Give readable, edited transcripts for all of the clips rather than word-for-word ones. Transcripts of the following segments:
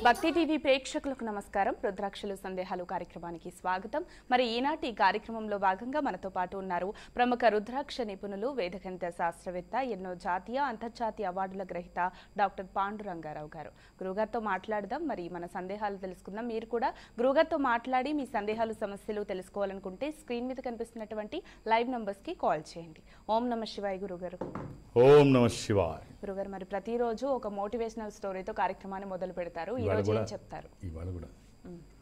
భక్తి టీవీ ప్రేక్షకులకు నమస్కారం. రుద్రాక్షలు సందేహాలు కార్యక్రమానికి స్వాగతం. మరి ఈనాటి కార్యక్రమంలో భాగంగా మనతో పాటు ఉన్నారు ప్రముఖ రుద్రాక్ష నిపుణులు, వేదగణిత శాస్త్రవేత్త, ఎన్నో జాతీయ అంతర్జాతీయ అవార్డుల గ్రహీత డాక్టర్ పాండురంగారావు గారు. గురుగారితో మాట్లాడదాం, మరి మన సందేహాలు తెలుసుకుందాం. మీరు కూడా గురుగారితో మాట్లాడి మీ సందేహాలు, సమస్యలు తెలుసుకోవాలనుకుంటే స్క్రీన్ మీద కనిపిస్తున్నటువంటి లైవ్ నంబర్స్ కి కాల్ చేయండి. ఓం నమ శివాయ గురుగారు. ఓం నమ శివాయ గురుగారు, మరి ప్రతిరోజు ఒక మోటివేషనల్ స్టోరీతో కార్యక్రమాన్ని మొదలు పెడతారు. ఈ రోజు ఏం చెప్తారు? ఇవాళ కూడా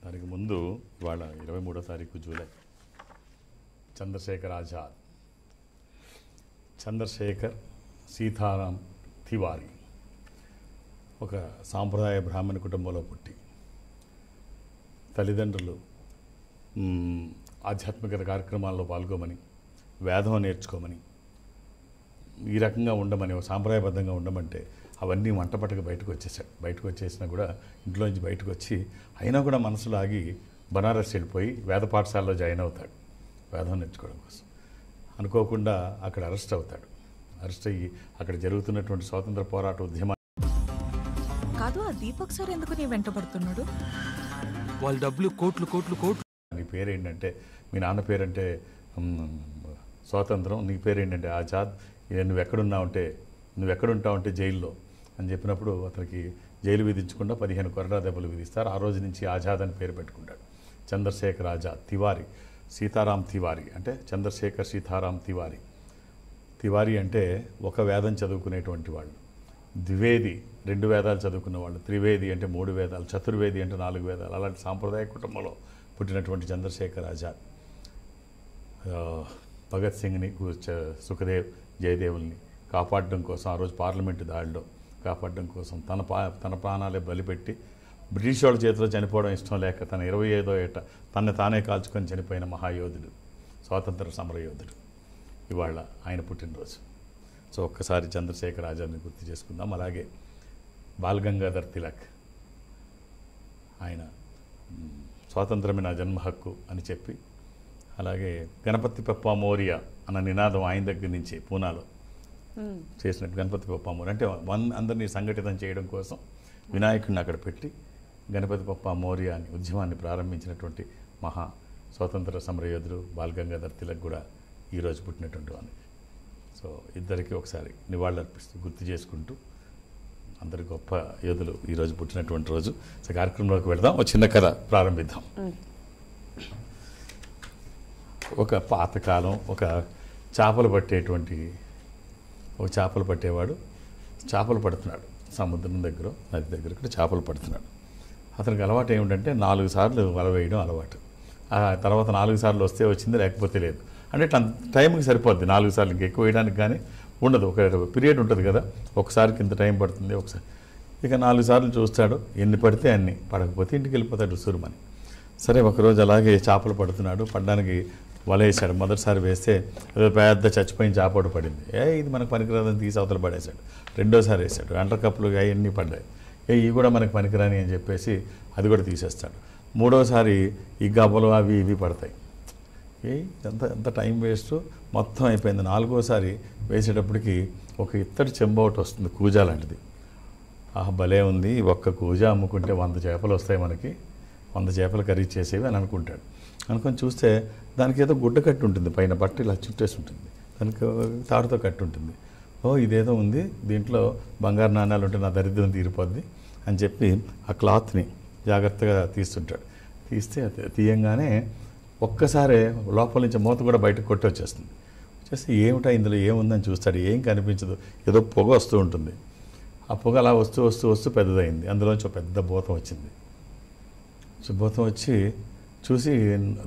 దానికి ముందు ఇవాళ 23వ తారీఖు జూలై, చంద్రశేఖర్ ఆజాద్, చంద్రశేఖర్ సీతారాం తివారీ ఒక సాంప్రదాయ బ్రాహ్మణ కుటుంబంలో పుట్టి తల్లిదండ్రులు ఆధ్యాత్మిక కార్యక్రమాల్లో పాల్గొమని, వేదం నేర్చుకోమని, ఈ రకంగా ఉండమని, సాంప్రదాయబద్ధంగా ఉండమంటే అవన్నీ మంటపట్టక బయటకు వచ్చేసాడు. బయటకు వచ్చేసినా కూడా ఇంట్లోంచి బయటకు వచ్చి అయినా కూడా మనసులో ఆగి బనారస్ వెళ్ళిపోయి వేద పాఠశాలలో జాయిన్ అవుతాడు వేదం నేర్చుకోవడం కోసం. అనుకోకుండా అక్కడ అరెస్ట్ అవుతాడు. అరెస్ట్ అయ్యి అక్కడ జరుగుతున్నటువంటి స్వాతంత్ర పోరాట ఉద్యమం కాదు. ఆ దీపక్ సార్ ఎందుకు నీ వెంటబడుతున్నాడు? వాళ్ళ డబ్బులు కోట్లు కోట్లు కోట్లు. నీ పేరేంటంటే, మీ నాన్న పేరంటే స్వాతంత్రం, నీ పేరేంటంటే ఆజాద్, నువ్వెక్కడుంటావంటే జైల్లో అని చెప్పినప్పుడు అతనికి జైలు విధించకుండా 15 కొరడా దెబ్బలు విధిస్తారు. ఆ రోజు నుంచి ఆజాద్ అని పేరు పెట్టుకుంటాడు. చంద్రశేఖర్ ఆజాద్ తివారీ, సీతారాం తివారీ అంటే చంద్రశేఖర్ సీతారాం తివారీ. తివారీ అంటే ఒక వేదం చదువుకునేటువంటి వాళ్ళు, ద్వివేది 2 వేదాలు చదువుకున్న వాళ్ళు, త్రివేది అంటే 3 వేదాలు, చతుర్వేది అంటే 4 వేదాలు. అలాంటి సాంప్రదాయ కుటుంబంలో పుట్టినటువంటి చంద్రశేఖర్ ఆజాద్ భగత్ సింగ్ని, సుఖదేవ్, జయదేవుల్ని కాపాడడం కోసం, ఆ రోజు పార్లమెంటు దాడిలో కాపాడడం కోసం తన ప్రాణాలే బలిపెట్టి బ్రిటిష్ వాళ్ళ చేతిలో చనిపోవడం ఇష్టం లేక తన 25వ ఏట తనని తానే కాల్చుకొని చనిపోయిన మహాయోధుడు, స్వాతంత్ర సమరయోధుడు. ఇవాళ ఆయన పుట్టినరోజు. సో ఒక్కసారి చంద్రశేఖర్ ఆజాద్ని గుర్తు చేసుకుందాం. అలాగే బాల్ గంగాధర్ తిలక్, ఆయన స్వాతంత్రమే నా జన్మ హక్కు అని చెప్పి, అలాగే గణపతి బప్ప మోరియా అన్న నినాదం ఆయన దగ్గర నుంచి పూనాలో చేసినట్టు గణపతి బప్ప మోరియా అంటే అందరినీ సంఘటితం చేయడం కోసం వినాయకుడిని అక్కడ పెట్టి గణపతి బప్ప మోరియా అని ఉద్యమాన్ని ప్రారంభించినటువంటి మహా స్వాతంత్ర సమరయోధుడు బాల్ గంగాధర్ తిలక్ కూడా ఈరోజు పుట్టినటువంటి వాడిని. సో ఇద్దరికి ఒకసారి నివాళులర్పిస్తూ గుర్తు చేసుకుంటూ అందరి గొప్ప యోధులు ఈరోజు పుట్టినటువంటి రోజు. సో కార్యక్రమంలోకి వెళదాం. ఒక చిన్న కథ ప్రారంభిద్దాం. ఒక పాతకాలం ఒక చేపలు పట్టేవాడు చేపలు పడుతున్నాడు. సముద్రం దగ్గర, నది దగ్గర కూడా చేపలు పడుతున్నాడు. అతనికి అలవాటు ఏమిటంటే 4 సార్లు వల వేయడం అలవాటు. ఆ తర్వాత 4 సార్లు వస్తే వచ్చింది, లేకపోతే లేదు. అంటే టైంకి సరిపోద్ది 4 సార్లు, ఇంక ఎక్కువ వేయడానికి కానీ ఉండదు. ఒక పీరియడ్ ఉంటుంది కదా, ఒకసారికి ఇంత టైం పడుతుంది ఒకసారి. ఇక 4 సార్లు చూస్తాడు, ఎన్ని పడితే అన్ని, పడకపోతే ఇంటికి వెళ్ళిపోతాడు సురుమని. సరే ఒకరోజు అలాగే చేపలు పడుతున్నాడు, పడడానికి వల వేసాడు. మొదటిసారి వేస్తే ఏదో పెద్ద చచ్చిపోయిన చేపడు పడింది. ఇది మనకు పనికిరాదని తీసి అవతల పడేశాడు. రెండోసారి వేసాడు, ఎంటర్ కప్పులు అవన్నీ పడ్డాయి. ఇవి కూడా మనకు పనికిరాని అని చెప్పేసి అది కూడా తీసేస్తాడు. మూడోసారి ఈ గబ్బలు అవి ఇవి పడతాయి. ఎంత టైం వేస్ట్, మొత్తం అయిపోయింది. 4వసారి వేసేటప్పటికి ఒక ఇత్తడి చెంబు ఒకటి వస్తుంది, కూజా లాంటిది. భలే ఉంది, ఒక్క కూజా అమ్ముకుంటే 100 చేపలు వస్తాయి మనకి, 100 చేపలు కర్రీ చేసేవి అని అనుకుంటాడు. అనుకొని చూస్తే దానికి ఏదో గుడ్డ కట్టి ఉంటుంది, పైన బట్ట ఇలా చుట్టేసి ఉంటుంది, దానికి తాడుతో కట్టి ఉంటుంది. ఇదేదో ఉంది, దీంట్లో బంగారు నాణ్యాలు ఉంటే నా దరిద్రం తీరిపోద్ది అని చెప్పి ఆ క్లాత్ని జాగ్రత్తగా తీస్తుంటాడు. తీస్తే తీయంగానే ఒక్కసారే లోపల నుంచి మూత కూడా బయటకు కొట్టి వచ్చేస్తుంది. వచ్చేస్తే ఏమిటా ఇందులో ఏముందని చూస్తాడు, ఏం కనిపించదు, ఏదో పొగ వస్తూ ఉంటుంది. ఆ పొగ అలా వస్తూ వస్తూ వస్తూ పెద్దదైంది. అందులోంచి ఒక పెద్ద భూతం వచ్చింది. భూతం వచ్చి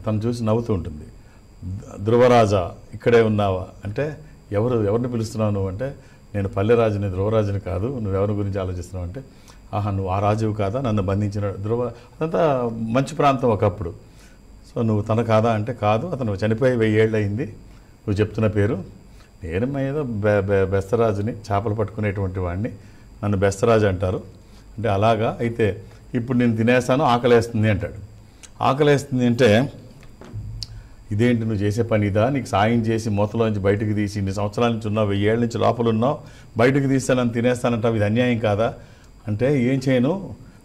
తను చూసి నవ్వుతూ ఉంటుంది. ధ్రువరాజా ఇక్కడే ఉన్నావా అంటే, ఎవరిని పిలుస్తున్నావు నువ్వు అంటే, నేను పల్లెరాజుని, ధ్రువరాజుని కాదు, నువ్వెవరి గురించి ఆలోచిస్తున్నావు అంటే, నువ్వు ఆ రాజువు కాదా, నన్ను బంధించిన అదంతా మంచి ప్రాంతం ఒకప్పుడు. సో నువ్వు తన కాదా అంటే, కాదు, అతను చనిపోయి 1000 ఏళ్ళు అయింది, నువ్వు చెప్తున్న పేరు. నేను ఏదో బెస్తరాజుని, చేపలు పట్టుకునేటువంటి వాడిని, నన్ను బెస్తరాజు అంటారు అంటే, అలాగా అయితే ఇప్పుడు నేను తినేస్తాను, ఆకలేస్తుంది అంటాడు. ఆకలేస్తుంది అంటే, ఇదేంటి నువ్వు చేసే పని ఇదా, నీకు సాయం చేసి మూతలోంచి బయటకు తీసి ఇన్ని సంవత్సరాల నుంచి ఉన్నావు, 1000 ఏళ్ళ నుంచి లోపల ఉన్నావు, బయటకు తీస్తానని తినేస్తానంటావు, ఇది అన్యాయం కాదా అంటే ఏం చేయను,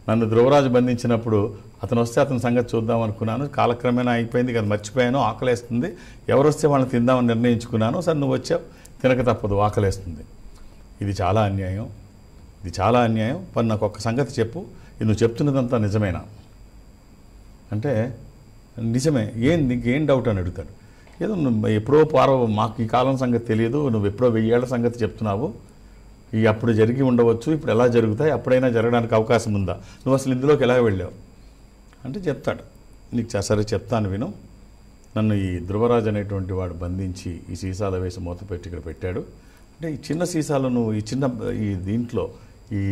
నన్ను ధ్రువరాజు బంధించినప్పుడు అతను వస్తే అతని సంగతి చూద్దాం అనుకున్నాను, కాలక్రమేణా అయిపోయింది కదా, మర్చిపోయాను, ఆకలేస్తుంది, ఎవరు వస్తే వాళ్ళని తిందామని నిర్ణయించుకున్నాను, సరే నువ్వు వచ్చావు, తినక తప్పదు, ఆకలేస్తుంది. ఇది చాలా అన్యాయం, ఇది చాలా అన్యాయం. మరి నాకు ఒక్క సంగతి చెప్పు, ఇది నువ్వు చెప్తున్నదంతా నిజమేనా అంటే నిజమే, నీకేం డౌట్ అని అడుగుతాడు. ఏదో నువ్వు ఎప్పుడో మాకు ఈ కాలం సంగతి తెలియదు, నువ్వు ఎప్పుడో 1000 ఏళ్ల సంగతి చెప్తున్నావు, ఈ అప్పుడు జరిగి ఉండవచ్చు, ఇప్పుడు ఎలా జరుగుతాయి, అప్పుడైనా జరగడానికి అవకాశం ఉందా, నువ్వు అసలు ఇందులోకి ఎలా వెళ్ళావు అంటే చెప్తాడు. నీకు సరే చెప్తాను విను, నన్ను ఈ ధ్రువరాజు అనేటువంటి వాడు బంధించి ఈ సీసాలు వేసి మూత పెట్టి ఇక్కడ పెట్టాడు. అంటే ఈ చిన్న సీసాలు నువ్వు ఈ దీంట్లో ఈ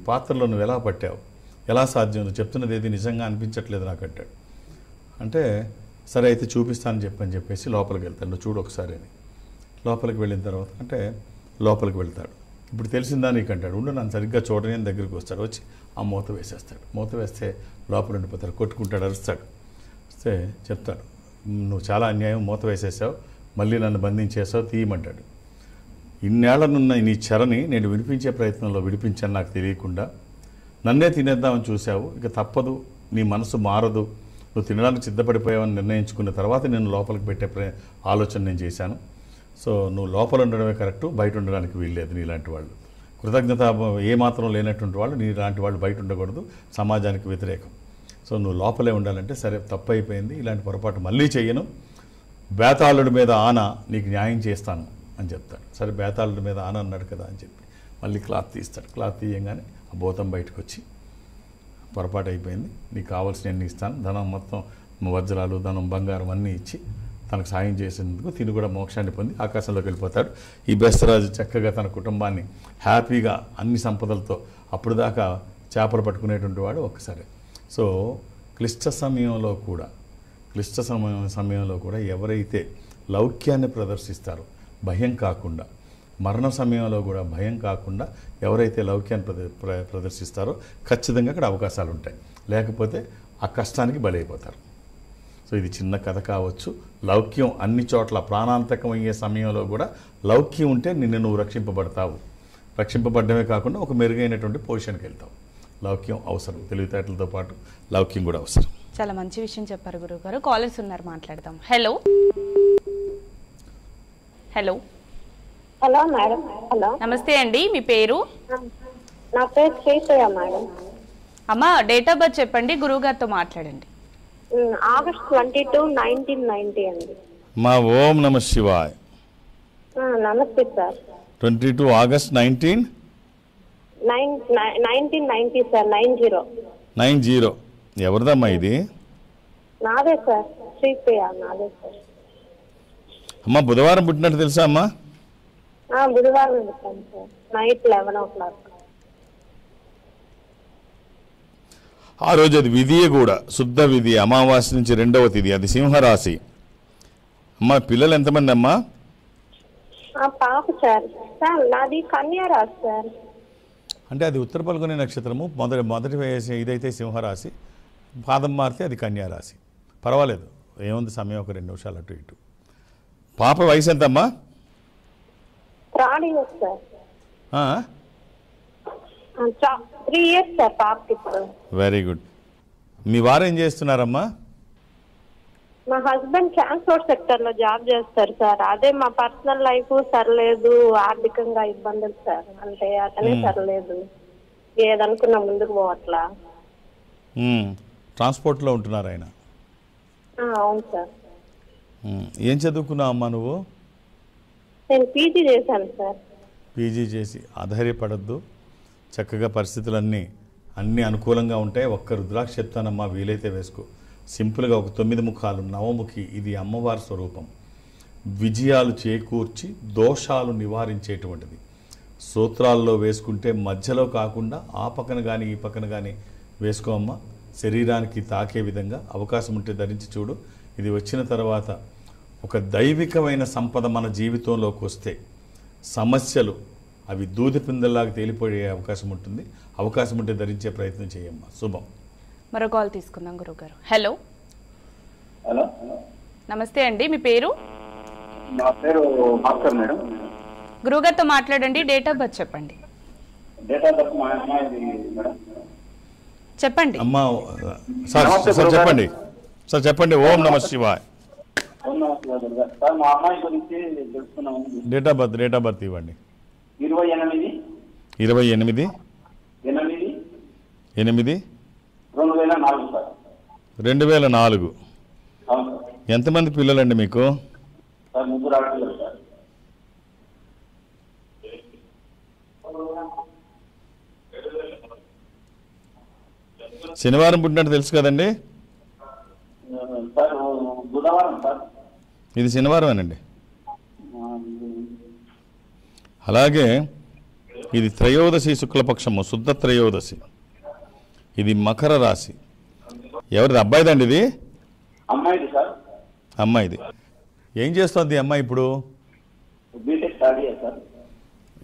పాత్రలో నువ్వు ఎలా పట్టావు, ఎలా సాధ్యం, నువ్వు చెప్తున్నది ఏది నిజంగా అనిపించట్లేదు నాకు అంటాడు. అంటే సరే అయితే చూపిస్తానని చెప్పేసి లోపలికి వెళ్తాడు. నువ్వు చూడు ఒకసారి అని లోపలికి వెళ్ళిన తర్వాత అంటే లోపలికి వెళ్తాడు. ఇప్పుడు తెలిసిందా నీకు అంటాడు. ఉండు నన్ను సరిగ్గా చూడని దగ్గరికి వస్తాడు, వచ్చి ఆ మూత వేసేస్తాడు. మూత వేస్తే లోపల ఉండిపోతాడు, కొట్టుకుంటాడు, అరుస్తాడు. వస్తే చెప్తాడు, నువ్వు చాలా అన్యాయం, మూత వేసేసావు, మళ్ళీ నన్ను బంధించేసావు, తీయమంటాడు. ఇన్నేళ్లనున్న నీ చెరని నేను విడిపించే ప్రయత్నంలో విడిపించాను నాకు తెలియకుండా, నన్నే తినేద్దామని చూసావు, ఇక తప్పదు, నీ మనసు మారదు, నువ్వు తినడానికి సిద్ధపడిపోయావని నిర్ణయించుకున్న తర్వాత నేను లోపలికి పెట్టే ఆలోచన నేను చేశాను. సో నువ్వు లోపల ఉండడమే కరెక్టు, బయట ఉండడానికి వీల్లేదు. నీలాంటి వాళ్ళు కృతజ్ఞత ఏమాత్రం లేనటువంటి వాళ్ళు, నీలాంటి వాళ్ళు బయట ఉండకూడదు, సమాజానికి వ్యతిరేకం. సో నువ్వు లోపలే ఉండాలంటే సరే తప్పు అయిపోయింది, ఇలాంటి పొరపాటు మళ్ళీ చెయ్యను, బేతాళుడి మీద ఆన నీకు న్యాయం చేస్తాను అని చెప్తాడు. సరే బేతాళుడి మీద ఆన అన్నాడు కదా అని చెప్పి మళ్ళీ క్లాత్ తీస్తాడు. క్లాత్ తీయంగానే ఆ భూతం బయటకు వచ్చి, పొరపాటు అయిపోయింది, నీకు కావాల్సినవన్నీ ఇస్తాను, ధనం మొత్తం వజ్రాలు, ధనం, బంగారం అన్నీ ఇచ్చి తనకు సాయం చేసేందుకు తిని కూడా మోక్షాన్ని పొంది ఆకాశంలోకి వెళ్ళిపోతాడు. ఈ బెస్తరాజు చక్కగా తన కుటుంబాన్ని హ్యాపీగా అన్ని సంపదలతో అప్పుడు దాకా చేపలు పట్టుకునేటువంటి వాడు ఒక్కసారి. సో క్లిష్ట సమయంలో కూడా ఎవరైతే లౌక్యాన్ని ప్రదర్శిస్తారో భయం కాకుండా, మరణ సమయంలో కూడా భయం కాకుండా ఎవరైతే లౌక్యాన్ని ప్రదర్శిస్తారో ఖచ్చితంగా అక్కడ అవకాశాలు ఉంటాయి, లేకపోతే ఆ కష్టానికి బలైపోతారు. సో ఇది చిన్న కథ కావచ్చు. లౌక్యం అన్ని చోట్ల ప్రాణాంతకం అయ్యే సమయంలో కూడా లౌక్యం ఉంటే నిన్ను నువ్వు రక్షింపబడతావు. రక్షింపబడమే కాకుండా ఒక మెరుగైనటువంటి పొజిషన్కి వెళ్తావు. లౌక్యం అవసరం, తెలివితేటలతో పాటు లౌక్యం కూడా అవసరం. చాలా మంచి విషయం చెప్పారు గురువు గారు. కాలర్స్ ఉన్నారు, మాట్లాడదాం. Hello hello hello madam. Hello నమస్తే అండి, మీ పేరు? నా పేరు శ్రీప్రియ మేడం. అమ్మా డేట్ ఆఫ్ బర్త్ చెప్పండి, గురువు గారితో మాట్లాడండి. August 22, 1990 అండి. మా ఓం నమ శివాయ్. నమస్తే సార్. 22 August 1990 sir. 90. ఎవరిదమ్మా ఇది? నాదే సార్, శ్రీప్రియ నాదే సార్. అమ్మా బుధవారం పుట్టినట్టు తెలుసా అమ్మా? బుధవారం పుట్టాను సార్, నైట్ 11 o'clock. ఆ రోజు అది విధియే కూడా, శుద్ధ విధి, అమావాస్య నుంచి 2వ తిథి, అది సింహరాశి. అమ్మా పిల్లలు ఎంతమంది అమ్మా? పాప సార్. సార్ నాది కన్యా రాశి సార్. అంటే అది ఉత్తర పల్గొని నక్షత్రము, మొదటి ఇదైతే సింహరాశి, పాదం మారితే అది కన్యారాశి. పర్వాలేదు, ఏముంది సమయం, ఒక 2 నిమిషాలు అటు ఇటు. పాప వయసు ఎంతమ్మా? 3 years సార్. 3 years సార్ పాపకి ఇప్పుడు. Very good. మీ వారు ఏం చేస్తున్నారమ్మా? మా హస్బెండ్ ట్రాన్స్పోర్ట్ సెక్టర్ లో జాబ్ చేస్తారు సార్. అదే మా పర్సనల్ లైఫ్ సరలేదు, ఆర్థికంగా ఇబ్బందులు సార్. అంటే అతనే సరలేదు, ఏదనుకున్నా ముందుకు పోవట్లా. ట్రాన్స్పోర్ట్లో ఉంటున్నారు ఆయన? అవును సార్. ఏం చదువుకున్నావు అమ్మా నువ్వు? నేను పీజీ చేశాను సార్. పీజీ చేసి ఆధారపడద్దు, చక్కగా పరిస్థితులన్నీ అనుకూలంగా ఉంటాయి. ఒక్క రుద్రాక్ష చెప్తానమ్మా, వీలైతే వేసుకో. సింపుల్గా ఒక 9 ముఖాలు, నవముఖి, ఇది అమ్మవారి స్వరూపం. విజయాలు చేకూర్చి దోషాలు నివారించేటువంటిది. సూత్రాల్లో వేసుకుంటే మధ్యలో కాకుండా ఆ పక్కన కానీ ఈ పక్కన కానీ వేసుకో అమ్మ. శరీరానికి తాకే విధంగా అవకాశం ఉంటే ధరించి చూడు. ఇది వచ్చిన తర్వాత ఒక దైవికమైన సంపద మన జీవితంలోకి వస్తే సమస్యలు అవి దూది పిందల్లాగా తేలిపోయే అవకాశం ఉంటుంది. అవకాశం ఉంటే ధరించే ప్రయత్నం చేయమ్మా. శుభం. మరో కాల్ తీసుకుందాం గురుగారు. హలో హలో నమస్తే అండి, మీ పేరు? నా పేరు భాస్కర్ మేడం. గురుగారితో మాట్లాడండి, డేట్ ఆఫ్ బర్త్ చెప్పండి. డేట్ ఆఫ్ బర్త్ మా అమ్మాయిది మేడం. చెప్పండి. అమ్మ సార్ చెప్పండి సార్ చెప్పండి. ఓం నమ శివాయ్. సార్ మా అమ్మాయి గురించి తెలుసుకున్నాము. డేట్ ఆఫ్ బర్త్ ఇవ్వండి. 28/8/2004 సార్. 2004. అవును సార్. ఎంతమంది పిల్లలండి మీకు? సార్ 3 ఆడపిల్లలు సార్. శనివారం పుట్టినట్టు తెలుసు కదండి? సార్ బుధవారం సార్. ఇది శనివారమేనండి. అలాగే ఇది త్రయోదశి శుక్లపక్షము, శుద్ధ త్రయోదశి. ఇది మకర రాశి. ఎవరిది? అబ్బాయిదండి ఇది? అమ్మాయిది సార్. అమ్మాయిది. ఏం చేస్తుంది ఈ అమ్మాయి ఇప్పుడు? BTech study sir.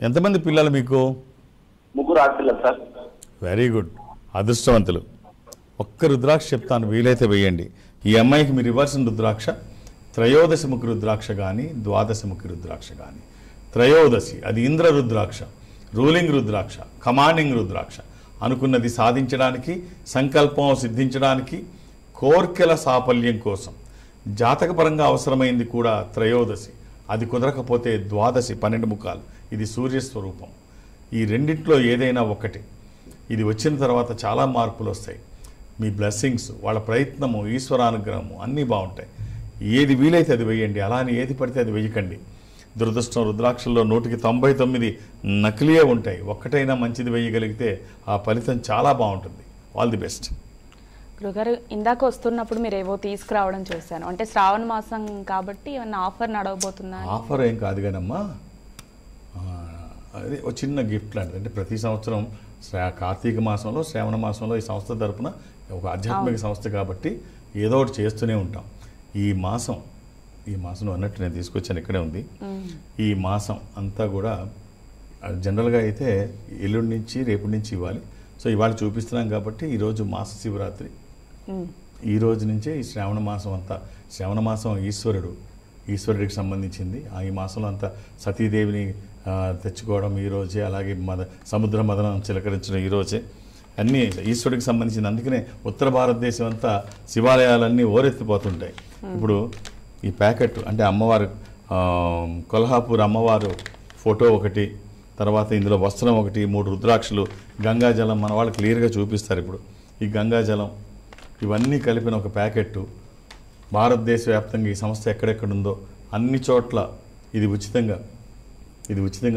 ఎంతమంది పిల్లలు మీకు? 3 ఆడపిల్లలు సార్. వెరీ గుడ్, అదృష్టవంతులు. ఒక్క రుద్రాక్ష చెప్తాను, వీలైతే వేయండి. ఈ అమ్మాయికి మీరు ఇవ్వాల్సిన రుద్రాక్ష త్రయోదశముఖి రుద్రాక్ష కానీ ద్వాదశముఖి రుద్రాక్ష కానీ. త్రయోదశి అది ఇంద్ర రుద్రాక్ష, రూలింగ్ రుద్రాక్ష, కమాండింగ్ రుద్రాక్ష. అనుకున్నది సాధించడానికి, సంకల్పం సిద్ధించడానికి, కోర్కెల సాఫల్యం కోసం, జాతకపరంగా అవసరమైంది కూడా త్రయోదశి. అది కుదరకపోతే ద్వాదశి 12 ముఖాలు. ఇది సూర్యస్వరూపం. ఈ రెండింటిలో ఏదైనా ఒకటి. ఇది వచ్చిన తర్వాత చాలా మార్పులు వస్తాయి. మీ బ్లెస్సింగ్స్, వాళ్ళ ప్రయత్నము, ఈశ్వరానుగ్రహము అన్నీ బాగుంటాయి. ఏది వీలైతే అది వేయండి, అలా అని ఏది పడితే అది వేయకండి. దురదృష్టం రుద్రాక్షల్లో 100కి 99 నకిలీయే ఉంటాయి. ఒక్కటైనా మంచిది వేయగలిగితే ఆ ఫలితం చాలా బాగుంటుంది. All the best. గురుగారు, ఇందాక వస్తున్నప్పుడు మీరు ఏవో తీసుకురావడం చూశాను. అంటే శ్రావణ మాసం కాబట్టి ఏమన్నా ఆఫర్ నడవబోతుందా? ఆఫర్ ఏం కాదు కానమ్మా, అది ఒక చిన్న గిఫ్ట్ లాంటిది. అంటే ప్రతి సంవత్సరం కార్తీక మాసంలో, శ్రావణ మాసంలో ఈ సంస్థ తరపున ఒక ఆధ్యాత్మిక సంస్థ కాబట్టి ఏదో ఒకటి చేస్తూనే ఉంటాం. ఈ మాసం అన్నట్టు నేను తీసుకొచ్చాను, ఇక్కడే ఉంది. ఈ మాసం అంతా కూడా జనరల్గా అయితే ఎల్లుండి నుంచి రేపు నుంచి ఇవ్వాలి. సో ఇవాళ చూపిస్తున్నాం కాబట్టి ఈరోజు మాస శివరాత్రి. ఈ రోజు నుంచే ఈ శ్రావణ మాసం అంతా, శ్రావణ మాసం ఈశ్వరుడికి సంబంధించింది. ఈ మాసంలో అంతా సతీదేవిని తెచ్చుకోవడం ఈ రోజే, అలాగే సముద్ర మదనం చిలకరించడం ఈ రోజే, అన్నీ ఈశ్వరుడికి సంబంధించింది. అందుకనే ఉత్తర భారతదేశం అంతా శివాలయాలన్నీ ఓరెత్తిపోతుంటాయి. ఇప్పుడు ఈ ప్యాకెట్ అంటే అమ్మవారు, కొల్హాపూర్ అమ్మవారు ఫోటో ఒకటి, తర్వాత ఇందులో వస్త్రం ఒకటి, 3 రుద్రాక్షలు, గంగాజలం మన వాళ్ళు క్లియర్గా చూపిస్తారు. ఇప్పుడు ఈ గంగాజలం ఇవన్నీ కలిపిన ఒక ప్యాకెట్టు భారతదేశ వ్యాప్తంగా ఈ సంస్థ ఎక్కడెక్కడుందో అన్ని చోట్ల ఇది ఉచితంగా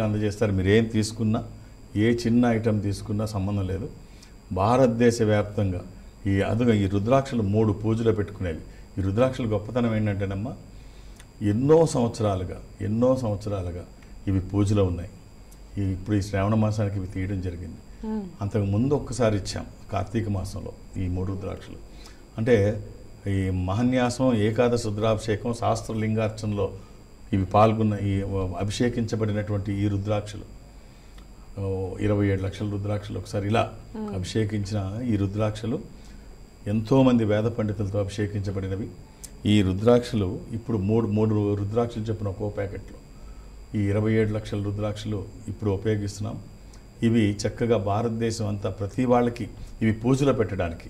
అందజేస్తారు. మీరు ఏం తీసుకున్నా, ఏ చిన్న ఐటెం తీసుకున్నా సంబంధం లేదు. భారతదేశ వ్యాప్తంగా ఈ రుద్రాక్షలు 3 పూజలు పెట్టుకునేవి. ఈ రుద్రాక్షల గొప్పతనం ఏంటంటేనమ్మా, ఎన్నో సంవత్సరాలుగా ఇవి పూజలో ఉన్నాయి. ఇప్పుడు ఈ శ్రావణ మాసానికి ఇవి తీయడం జరిగింది. అంతకు ముందు ఒక్కసారి ఇచ్చాం కార్తీక మాసంలో ఈ 3 రుద్రాక్షలు. అంటే ఈ మహన్యాసం, ఏకాదశ రుద్రాభిషేకం, శాస్త్రలింగార్చనలో ఇవి పాల్గొన్న ఈ అభిషేకించబడినటువంటి ఈ రుద్రాక్షలు 27 లక్షల రుద్రాక్షలు ఒకసారి ఇలా అభిషేకించిన ఈ రుద్రాక్షలు ఎంతోమంది వేద పండితులతో అభిషేకించబడినవి. ఈ రుద్రాక్షలు ఇప్పుడు మూడు రుద్రాక్షలు చెప్పిన ఒక్కో ప్యాకెట్లో ఈ 27 లక్షల రుద్రాక్షలు ఇప్పుడు ఉపయోగిస్తున్నాం. ఇవి చక్కగా భారతదేశం అంతా ప్రతి వాళ్ళకి ఇవి పూజలో పెట్టడానికి,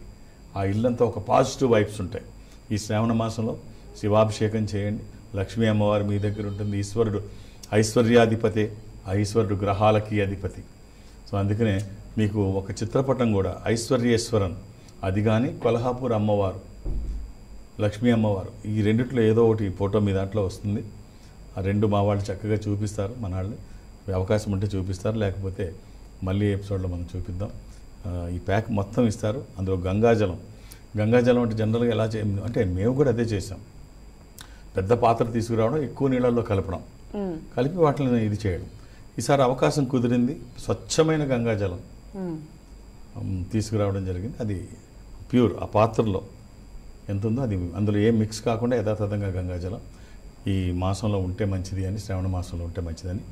ఆ ఇల్లంతా ఒక పాజిటివ్ వైబ్స్ ఉంటాయి. ఈ శ్రావణ మాసంలో శివాభిషేకం చేయండి. లక్ష్మీ అమ్మవారు మీ దగ్గర ఉంటుంది. ఈశ్వరుడు ఐశ్వర్యాధిపతి, ఈశ్వరుడు గ్రహాలకి అధిపతి. సో అందుకనే మీకు ఒక చిత్రపటం కూడా ఐశ్వర్యేశ్వరన్, అది కానీ కొల్హాపూర్ అమ్మవారు, లక్ష్మీ అమ్మవారు, ఈ రెండిట్లో ఏదో ఒకటి ఫోటో మీ దాంట్లో వస్తుంది. ఆ 2 మా వాళ్ళు చక్కగా చూపిస్తారు. మన వాళ్ళు అవకాశం ఉంటే చూపిస్తారు, లేకపోతే మళ్ళీ ఎపిసోడ్లో మనం చూపిద్దాం. ఈ ప్యాక్ మొత్తం ఇస్తారు. అందులో గంగాజలం అంటే జనరల్గా ఎలా అంటే మేము కూడా అదే చేసాం. పెద్ద పాత్ర తీసుకురావడం, ఎక్కువ నీళ్ళల్లో కలపడం, కలిపి వాటిని ఇది చేయడం. ఈసారి అవకాశం కుదిరింది, స్వచ్ఛమైన గంగాజలం తీసుకురావడం జరిగింది. అది ప్యూర్, ఆ పాత్రలో ఎంత ఉందో అది, అందులో ఏం మిక్స్ కాకుండా యథాతథంగా గంగాజలం ఈ మాసంలో ఉంటే మంచిది అని, శ్రావణ మాసంలో ఉంటే మంచిదని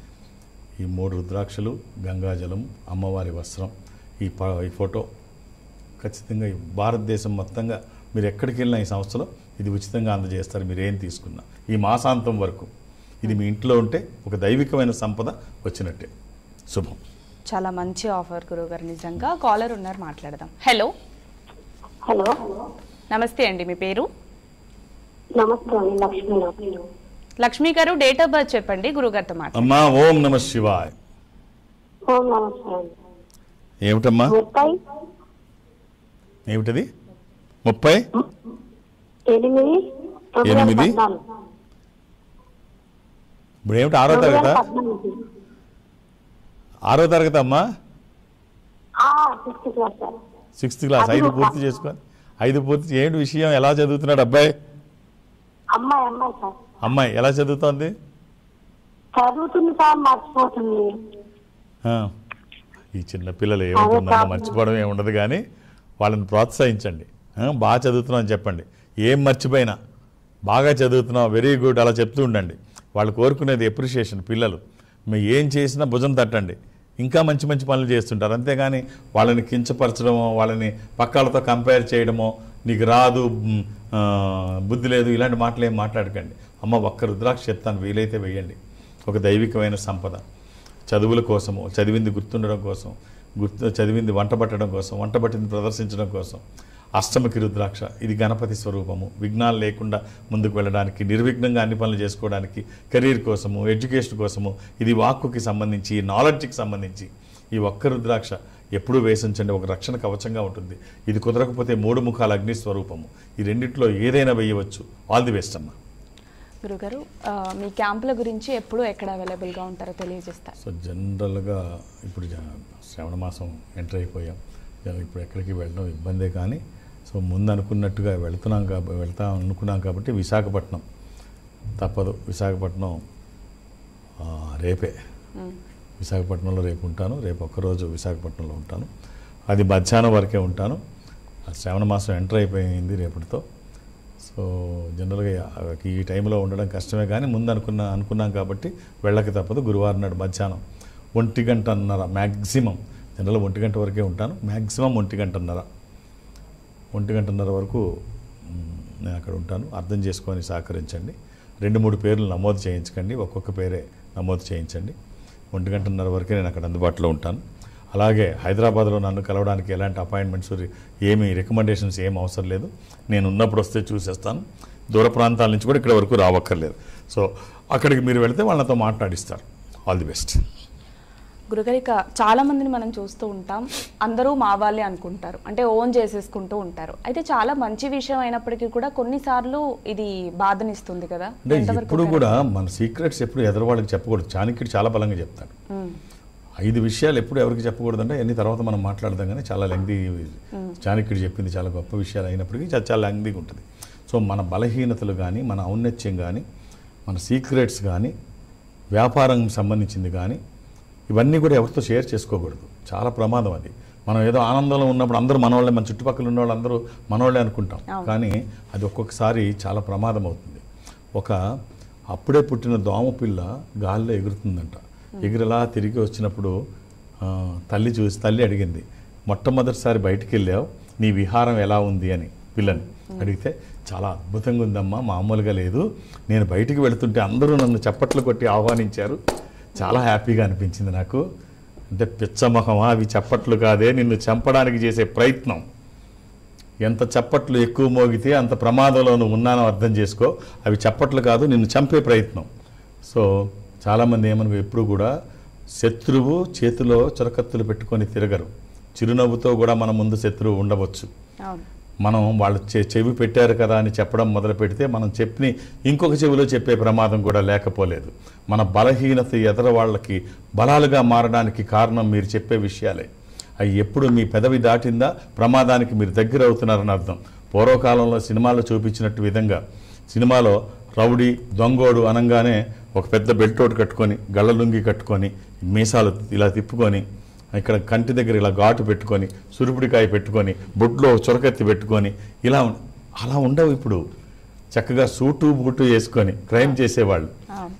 ఈ 3 రుద్రాక్షలు, గంగాజలం, అమ్మవారి వస్త్రం, ఈ ఫోటో ఖచ్చితంగా భారతదేశం మొత్తంగా మీరు ఎక్కడికి వెళ్ళినా ఈ సంస్థలో ఇది ఉచితంగా అందజేస్తారు. మీరు ఏం తీసుకున్నా ఈ మాసాంతం వరకు ఇది మీ ఇంట్లో ఉంటే ఒక దైవికమైన సంపద వచ్చినట్టే. శుభం. చాలా మంచి ఆఫర్ గురుగారు, నిజంగా. కాలర్ ఉన్నారు, మాట్లాడదాం. హలో హలో, నమస్తే అండి, మీ పేరు? నమస్తే అండి. లక్ష్మి. లక్ష్మి గారు, డేట్ ఆఫ్ బర్త్ చెప్పండి, గురుగారితో మాట్లాడండి. అమ్మా ఓం నమ శివాయ్. ఓం నమస్తే అండి. ఏమిటమ్మా? 30 ఏమిటది? 30 8 8 ఇప్పుడు ఏమిటి? 6వ తరగతా? 6వ తరగతి అమ్మా? 6th class sir. 6th class. 5 పూర్తి చేసుకొని 5 పూర్తి. ఏంటి విషయం? ఎలా చదువుతున్నాడు అబ్బాయి? అమ్మాయి సార్. అమ్మాయి ఎలా చదువుతోంది? చదువుతుంది సార్, మర్చిపోతుంది. ఈ చిన్న పిల్లలు ఏముంటుందమ్మా, మర్చిపోవడం ఏముండదు, కానీ వాళ్ళని ప్రోత్సహించండి. బాగా చదువుతున్నావు అని చెప్పండి. ఏం మర్చిపోయినా బాగా చదువుతున్నావు, వెరీ గుడ్ అలా చెప్తూ ఉండండి. వాళ్ళు కోరుకునేది ఎప్రిషియేషన్. పిల్లలు మీరు ఏం చేసినా భుజం తట్టండి, ఇంకా మంచి మంచి పనులు చేస్తుంటారు. అంతేగాని వాళ్ళని కించపరచడమో, వాళ్ళని పక్కాలతో కంపేర్ చేయడమో, నీకు రాదు, బుద్ధి లేదు, ఇలాంటి మాటలు ఏం మాట్లాడకండి. అమ్మ ఒక్క రుద్రాక్ష చెప్తాను, వీలైతే వేయండి. ఒక దైవికమైన సంపద. చదువుల కోసము, చదివింది గుర్తుండడం కోసం, చదివింది వంటబట్టడం కోసం, వంటబట్టింది ప్రదర్శించడం కోసం. అష్టమికి రుద్రాక్ష, ఇది గణపతి స్వరూపము. విఘ్నాలు లేకుండా ముందుకు వెళ్ళడానికి, నిర్విఘ్నంగా అన్ని పనులు చేసుకోవడానికి, కెరీర్ కోసము, ఎడ్యుకేషన్ కోసము, ఇది వాక్కుకి సంబంధించి, నాలెడ్జ్కి సంబంధించి ఈ ఒక్క రుద్రాక్ష ఎప్పుడూ వేసించండి. ఒక రక్షణ కవచంగా ఉంటుంది. ఇది కుదరకపోతే 3 ముఖాల అగ్ని స్వరూపము. ఈ రెండిట్లో ఏదైనా వేయవచ్చు. ఆల్ ది బెస్ట్ అమ్మా. గురుగారు, మీ క్యాంపుల గురించి ఎప్పుడు ఎక్కడ అవైలబుల్గా ఉంటారో తెలియజేస్తారు. సో జనరల్గా ఇప్పుడు శ్రావణ మాసం ఎంటర్ అయిపోయాం. ఇప్పుడు ఎక్కడికి వెళ్ళడం ఇబ్బందే, కానీ సో ముందు అనుకున్నట్టుగా వెళ్తా అనుకున్నాం కాబట్టి విశాఖపట్నం తప్పదు. విశాఖపట్నం రేపే, విశాఖపట్నంలో రేపు ఉంటాను. రేపు ఒక్కరోజు విశాఖపట్నంలో ఉంటాను. అది మధ్యాహ్నం వరకే ఉంటాను. శ్రావణ మాసం ఎంటర్ అయిపోయింది రేపటితో. సో జనరల్గా ఈ టైంలో ఉండడం కష్టమే, కానీ ముందు అనుకున్నాం కాబట్టి వెళ్ళక తప్పదు. గురువారం నాడు మధ్యాహ్నం 1:30 మ్యాక్సిమం. జనరల్ 1 గంట వరకే ఉంటాను, మ్యాక్సిమం 1:30 వరకు నేను అక్కడ ఉంటాను. అర్థం చేసుకొని సహకరించండి. 2-3 పేర్లు నమోదు చేయించకండి, ఒక్కొక్క పేరే నమోదు చేయించండి. 1:30 వరకే నేను అక్కడ అందుబాటులో ఉంటాను. అలాగే హైదరాబాద్లో నన్ను కలవడానికి ఎలాంటి అపాయింట్మెంట్స్, ఏమీ రికమెండేషన్స్ ఏం అవసరం లేదు. నేను ఉన్నప్పుడు వస్తే చూసేస్తాను. దూర ప్రాంతాల నుంచి కూడా ఇక్కడ వరకు రావక్కర్లేదు. సో అక్కడికి మీరు వెళితే వాళ్ళతో మాట్లాడిస్తారు. All the best. గురుగారు, ఇక చాలా మందిని మనం చూస్తూ ఉంటాం, అందరూ మా వాళ్ళే అనుకుంటారు, అంటే ఓన్ చేసేసుకుంటూ ఉంటారు. అయితే చాలా మంచి విషయం అయినప్పటికీ కూడా కొన్నిసార్లు ఇది బాధనిస్తుంది కదా. అంటే ఇప్పుడు కూడా మన సీక్రెట్స్ ఎప్పుడు ఎదురువాళ్ళకి చెప్పకూడదు. చాణక్యుడు చాలా బలంగా చెప్తాడు. 5 విషయాలు ఎప్పుడు ఎవరికి చెప్పకూడదంటే అన్ని తర్వాత మనం మాట్లాడదాం, కానీ చాలా లెంగ్దీ. చాణక్యుడు చెప్పింది చాలా గొప్ప విషయాలు అయినప్పటికీ చాలా లెంగ్దీగా ఉంటుంది. సో మన బలహీనతలు కానీ, మన ఔన్నత్యం కానీ, మన సీక్రెట్స్ కానీ, వ్యాపారం సంబంధించింది కానీ, ఇవన్నీ కూడా ఎవరితో షేర్ చేసుకోకూడదు. చాలా ప్రమాదం అది. మనం ఏదో ఆనందంలో ఉన్నప్పుడు అందరూ మనవాళ్ళే, మన చుట్టుపక్కల ఉన్న వాళ్ళందరూ మనవాళ్ళే అనుకుంటాం, కానీ అది ఒక్కొక్కసారి చాలా ప్రమాదం అవుతుంది. అప్పుడే పుట్టిన దోమ పిల్ల గాల్లో ఎగురుతుందంట. ఎగిరిలా తిరిగి వచ్చినప్పుడు తల్లి అడిగింది, మొట్టమొదటిసారి బయటికి వెళ్ళావు, నీ విహారం ఎలా ఉంది అని పిల్లని అడిగితే, చాలా అద్భుతంగా ఉందమ్మా, మామూలుగా లేదు. నేను బయటికి వెళుతుంటే అందరూ నన్ను చప్పట్లు కొట్టి ఆహ్వానించారు, చాలా హ్యాపీగా అనిపించింది నాకు. అంటే పిచ్చమొహమా, అవి చప్పట్లు కాదే, నిన్ను చంపడానికి చేసే ప్రయత్నం. ఎంత చప్పట్లు ఎక్కువ మోగితే అంత ప్రమాదంలో నువ్వు ఉన్నానో అర్థం చేసుకో. అవి చప్పట్లు కాదు, నిన్ను చంపే ప్రయత్నం. సో చాలామంది ఏమనుకో, ఎప్పుడు కూడా శత్రువు చేతిలో చొరకత్తులు పెట్టుకొని తిరగరు. చిరునవ్వుతో కూడా మన ముందు శత్రువు ఉండవచ్చు. మనం వాళ్ళు చెవి పెట్టారు కదా అని చెప్పడం మొదలు పెడితే మనం చెప్పి ఇంకొక చెవిలో చెప్పే ప్రమాదం కూడా లేకపోలేదు. మన బలహీనత ఎదర వాళ్ళకి బలాలుగా మారడానికి కారణం మీరు చెప్పే విషయాలే. అవి ఎప్పుడు మీ పెదవి దాటిందా ప్రమాదానికి మీరు దగ్గర అవుతున్నారని అర్థం. పూర్వకాలంలో సినిమాలో చూపించినట్టు విధంగా సినిమాలో రౌడీ దొంగోడు అనగానే ఒక పెద్ద బెల్టోటు కట్టుకొని, గళ్ళలుంగి కట్టుకొని, మీసాలు ఇలా తిప్పుకొని, ఇక్కడ కంటి దగ్గర ఇలా ఘాటు పెట్టుకొని, సురుపుడికాయ పెట్టుకొని, బొడ్లో చొరకెత్తి పెట్టుకొని, అలా ఉండవు. ఇప్పుడు చక్కగా సూటు బూటు వేసుకొని క్రైమ్ చేసేవాళ్ళు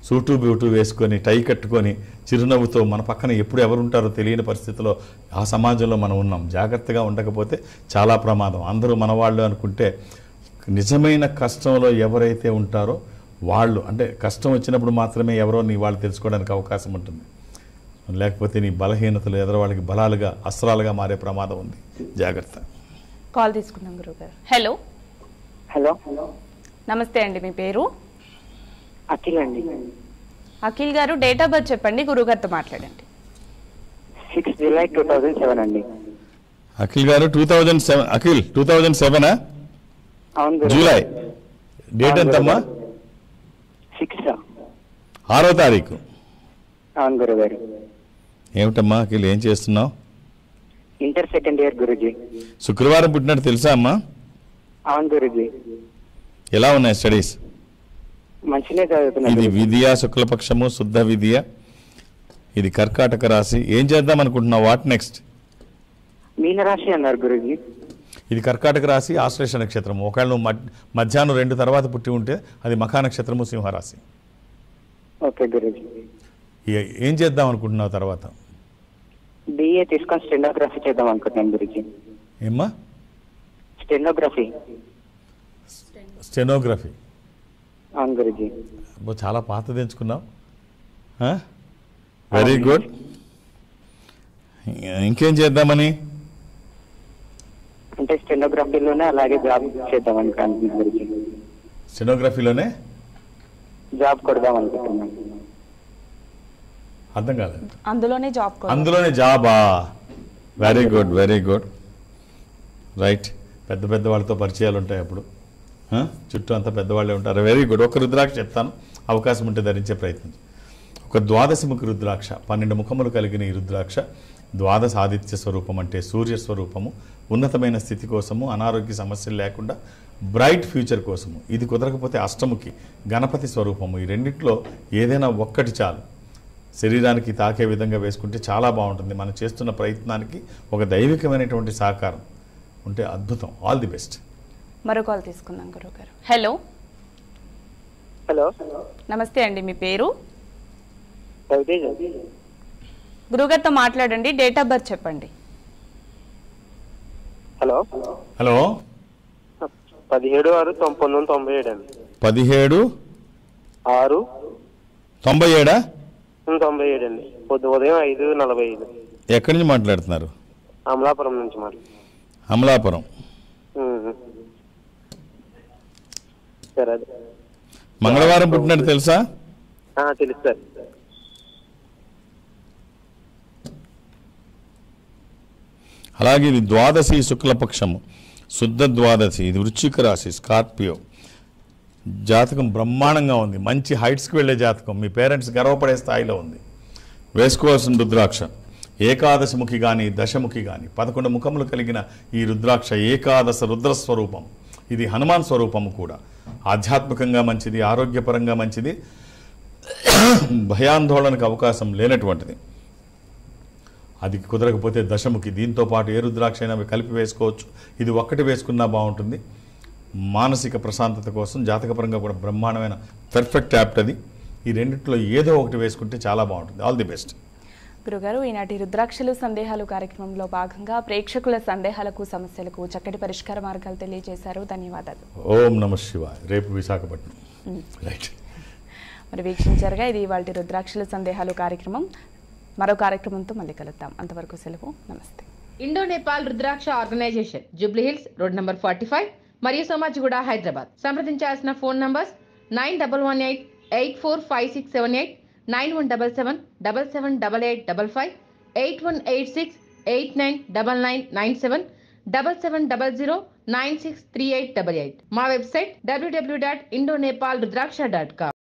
సూటు బూటు వేసుకొని, టై కట్టుకొని, చిరునవ్వుతో మన పక్కన ఎప్పుడు ఎవరుంటారో తెలియని పరిస్థితిలో ఆ సమాజంలో మనం ఉన్నాం. జాగ్రత్తగా ఉండకపోతే చాలా ప్రమాదం. అందరూ మనవాళ్ళు అనుకుంటే నిజమైన కష్టంలో ఎవరైతే ఉంటారో వాళ్ళు, అంటే కష్టం వచ్చినప్పుడు మాత్రమే ఎవరో నీ వాళ్ళు తెలుసుకోవడానికి అవకాశం ఉంటుంది. లేకపోతే నీ బలహీనతలు ఎదరవాళ్ళకి బలాలుగా అస్త్రాలుగా మారే ప్రమాదం ఉంది, జాగ్రత్త. కాల్ తీసుకుందాం గురుగారు. హలో హలో, నమస్తే అండి, మీ పేరు? అఖిల్ అండి. అఖిల్ గారు, డేట్ ఆఫ్ బర్త్ చెప్పండి, గురుగారితో మాట్లాడండి. 6 జూలై 2007 అండి. అఖిల్ గారు 2007. అఖిల్ 2007 అవును గురు. జూలై. డేట్ ఎంతమ్మా? 6. 6వ తారీఖు. అవును గురుగారు. ఏమిటమ్మా అఖిల్, ఏం చేస్తున్నావు? Inter second year Guruji. శుక్రవారం పుట్టినట్టు తెలుసా అమ్మా? అవును గురుజీ. ఎలా ఉన్నాయి స్టడీస్? మంచిగా చదువుతున్నా. ఇది విధియ, శుక్లపక్షము, శుద్ధ విధియ. ఇది కర్కాటక రాశి. ఏం చేద్దాం అనుకుంటున్నావు? What next? మీనరాశి అన్నారు గురుజీ. ఇది కర్కాటక రాశి, ఆశ్లేష నక్షత్రము. ఒకవేళ నువ్వు మధ్యాహ్నం 2 తర్వాత పుట్టి ఉంటే అది మఖా నక్షత్రము, సింహరాశి. ఓకే గురుజీ. ఏం చేద్దాం అనుకుంటున్నావు తర్వాత? బిఏ తీసుకొని స్టెనోగ్రఫీ చేద్దాం అనుకుంటున్నాను గురుజీ. ఏమ్మా? స్టెనోగ్రఫీ. స్టెనోగ్రఫీ. అవును గురుజీ. చాలా పాతది ఎంచుకున్నావు. Very good. ఇంకేం చేద్దామని? అంటే స్టెనోగ్రఫీలోనే అలాగే జాబ్ చేద్దాం అనుకుంటున్నాను గురుజీ. స్టెనోగ్రఫీలోనే జాబ్ కొడదాం అనుకుంటున్నాను. అర్థం కాలేదు. అందులోనే జాబ్ అందులోనే జాబా? Very good, very good, right. పెద్ద పెద్ద వాళ్ళతో పరిచయాలు ఉంటాయి అప్పుడు. చుట్టూ అంతా పెద్దవాళ్ళే ఉంటారు. Very good. ఒక రుద్రాక్ష చెప్తాను, అవకాశం ఉంటే ధరించే ప్రయత్నం. ఒక ద్వాదశముఖి రుద్రాక్ష, 12 ముఖములు కలిగిన ఈ రుద్రాక్ష ద్వాదశ ఆదిత్య స్వరూపం, అంటే సూర్య స్వరూపము. ఉన్నతమైన స్థితి కోసము, అనారోగ్య సమస్యలు లేకుండా బ్రైట్ ఫ్యూచర్ కోసము. ఇది కుదరకపోతే అష్టముఖి, గణపతి స్వరూపము. ఈ రెండిట్లో ఏదైనా ఒక్కటి చాలు. శరీరానికి తాకే విధంగా వేసుకుంటే చాలా బాగుంటుంది. మనం చేస్తున్న ప్రయత్నానికి ఒక దైవికమైనటువంటి సహకారం ఉంటే అద్భుతం. All the best. మరో కాల్ తీసుకుందాం గురుగారు. హలో హలో, నమస్తే అండి, మీ పేరు? రవితేజ. గురుగారితో మాట్లాడండి, డేట్ ఆఫ్ బర్త్ చెప్పండి. Hello hello. 17/6/1997 అండి. 17/6/97. 97 అండి. ఉదయం 5:45. ఎక్కడి నుంచి మాట్లాడుతున్నారు? అమలాపురం నుంచి అమలాపురం. సరే, అదే మంగళవారం పుట్టినట్టు తెలుసా? తెలుసు సార్. అలాగే ఇది ద్వాదశి శుక్లపక్షము, శుద్ధ ద్వాదశి. ఇది వృశ్చిక రాశి, స్కార్పియో. జాతకం బ్రహ్మాండంగా ఉంది, మంచి హైట్స్కి వెళ్ళే జాతకం. మీ పేరెంట్స్ గర్వపడే స్థాయిలో ఉంది. వేసుకోవాల్సిన రుద్రాక్ష ఏకాదశముఖి కానీ దశముఖి కానీ 11 ముఖములు కలిగిన ఈ రుద్రాక్ష ఏకాదశ రుద్రస్వరూపం. ఇది హనుమాన్ స్వరూపము కూడా. ఆధ్యాత్మికంగా మంచిది, ఆరోగ్యపరంగా మంచిది, భయాందోళనకు అవకాశం లేనటువంటిది. అది కుదరకపోతే దశముఖి. దీంతో పాటు ఏ రుద్రాక్ష అయినా కలిపి వేసుకోవచ్చు. ఇది ఒక్కటి వేసుకున్నా బాగుంటుంది. మానసిక ప్రశాంతత కోసం జాతకపరంగా కూడా బ్రహ్మాండమైన పర్ఫెక్ట్ యాప్ట్ అది. ఈ రెండిట్లో ఏదో ఒకటి వేసుకుంటే చాలా బాగుంటుంది. All the best. గురుగారు, ఈనాటి రుద్రాక్షలు సందేహాలు కార్యక్రమంలో భాగంగా ప్రేక్షకుల సందేహాలకు, సమస్యలకు చక్కటి పరిష్కార మార్గాలు తెలియజేశారు. ధన్యవాదాలు. ఓం నమః శివాయ. రేపు విశాఖపట్నం. రైట్. మరి వీక్షించారుగా, ఇది ఇవాళ రుద్రాక్షల సందేహాలు కార్యక్రమం. మరో కార్యక్రమంతో మళ్ళీ కలుద్దాం. అంతవరకు సెలవు. నమస్తే. Indo Nepal Rudraksha organisation, Jubilee Hills, road number 45 మరియు సోమాజిగూడ, హైదరాబాద్. సంప్రదించాల్సిన ఫోన్ నంబర్స్ 9118845678, 9177778855, 8186899997, 7700963888. మా వెబ్సైట్ www.indonepalrudraksha.com.